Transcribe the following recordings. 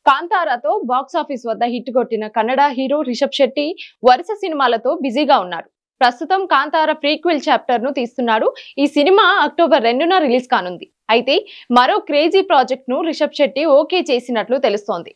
కాంతారాతో box office వద్ద hit కొట్టిన Kannada hero Rishabh Shetty వరుస సినిమాలతో బిజీగా ఉన్నారు. ప్రస్తుతం కాంతార ప్రీక్వెల్ చాప్టర్ ను తీస్తున్నాడు. ఈ సినిమా అక్టోబర్ 2న రిలీజ్ కానుంది. అయితే మరో క్రేజీ ప్రాజెక్ట్ ను రిషబ్ శెట్టి ఓకే చేసినట్లు తెలుస్తోంది.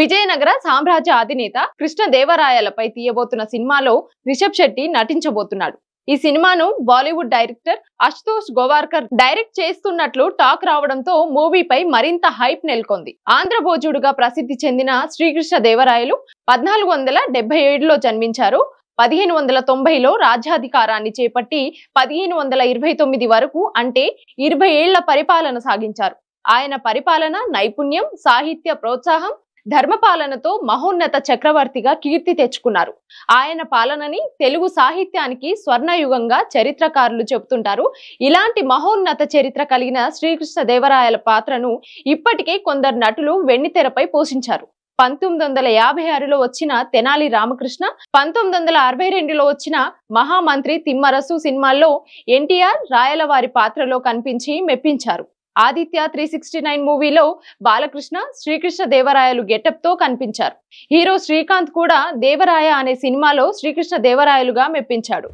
విజయనగర సామ్రాజ్య అధినేత కృష్ణదేవరాయలపై తీయబోతున్న సినిమాలో రిషబ్ శెట్టి నటించబోతున్నాడు. ఈ సినిమాను బాలీవుడ్ డైరెక్టర్ అశుతోష్ గోవార్కర్ డైరెక్ట్ చేస్తున్నట్లు టాక్ రావడంతో మూవీపై మరింత హైప్ నెలకొంది. ఆంధ్రభోజుడుగా ప్రసిద్ధి చెందిన శ్రీకృష్ణదేవరాయలు 1477లో జన్మించారు. 1590లో రాజ్యాధికారాన్ని చేపట్టి 1529 వరకు అంటే 20 ఏళ్ల పరిపాలన సాగించారు. ఆయన పరిపాలన నైపుణ్యం, సాహిత్య ప్రోత్సాహం, ధర్మపాలనతో మహోన్నత చక్రవర్తిగా కీర్తి తెచ్చుకున్నారు. ఆయన పాలనని తెలుగు సాహిత్యానికి స్వర్ణయుగంగా చరిత్రకారులు చెబుతుంటారు. ఇలాంటి మహోన్నత చరిత్ర కలిగిన శ్రీకృష్ణదేవరాయల పాత్రను ఇప్పటికే కొందరు నటులు వెండితెరపై పోషించారు. 1956లో వచ్చిన తెనాలి రామకృష్ణ, 1962లో వచ్చిన మహామంత్రి తిమ్మరసు సినిమాల్లో ఎన్టీఆర్ రాయలవారి పాత్రలో కనిపించి మెప్పించారు. ఆదిత్య 369 మూవీలో బాలకృష్ణ శ్రీకృష్ణదేవరాయలు గెటప్ తో కనిపించారు. హీరో శ్రీకాంత్ కూడా దేవరాయ అనే సినిమాలో శ్రీకృష్ణదేవరాయలుగా మెప్పించాడు.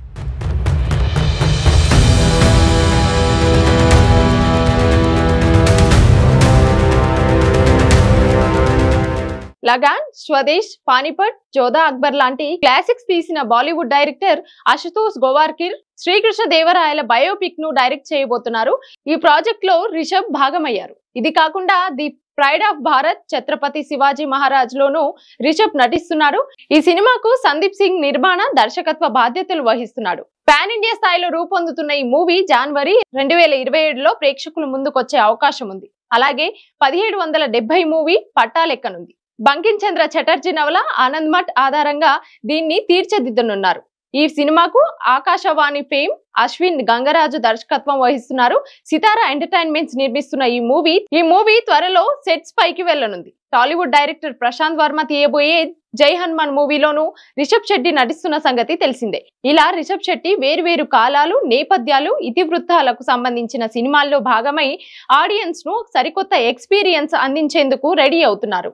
లగాన్, స్వదేశ్, పానిపట్, జోధా అక్బర్ లాంటి క్లాసిక్స్ తీసిన బాలీవుడ్ డైరెక్టర్ అశుతోష్ గోవార్కర్ శ్రీకృష్ణదేవరాయల బయోపిక్ ను డైరెక్ట్ చేయబోతున్నారు. ఈ ప్రాజెక్ట్ లో రిషబ్ భాగమయ్యారు. ఇది కాకుండా the pride of Bharat, Chhatrapati Shivaji Maharaj లోనూ రిషబ్ నటిస్తున్నాడు. ఈ సినిమాకు సందీప్ సింగ్ నిర్మాణ, దర్శకత్వ బాధ్యతలు వహిస్తున్నాడు. పాన్ ఇండియా స్థాయిలో రూపొందుతున్న ఈ మూవీ జనవరి 2027లో ప్రేక్షకుల ముందుకొచ్చే అవకాశం ఉంది. అలాగే 1770 మూవీ పట్టాలెక్కనుంది. బంకిం చంద్ర చటర్జీ నవల ఆనంద్ మఠ్ ఆధారంగా దీన్ని తీర్చిదిద్దనున్నారు. ఈ సినిమాకు ఆకాశవాణి ఫేమ్ అశ్విన్ గంగరాజు దర్శకత్వం వహిస్తున్నారు. సితారా ఎంటర్టైన్మెంట్స్ నిర్మిస్తున్న ఈ మూవీ త్వరలో సెట్స్ పైకి వెళ్లనుంది. టాలీవుడ్ డైరెక్టర్ ప్రశాంత్ వర్మ తీయబోయే జై హనుమాన్ మూవీలోనూ రిషబ్ శెట్టి నటిస్తున్న సంగతి తెలిసిందే. ఇలా రిషబ్ శెట్టి వేర్వేరు కాలాలు, నేపథ్యాలు, ఇతివృత్తాలకు సంబంధించిన సినిమాల్లో భాగమై ఆడియన్స్ ను సరికొత్త ఎక్స్పీరియన్స్ అందించేందుకు రెడీ అవుతున్నారు.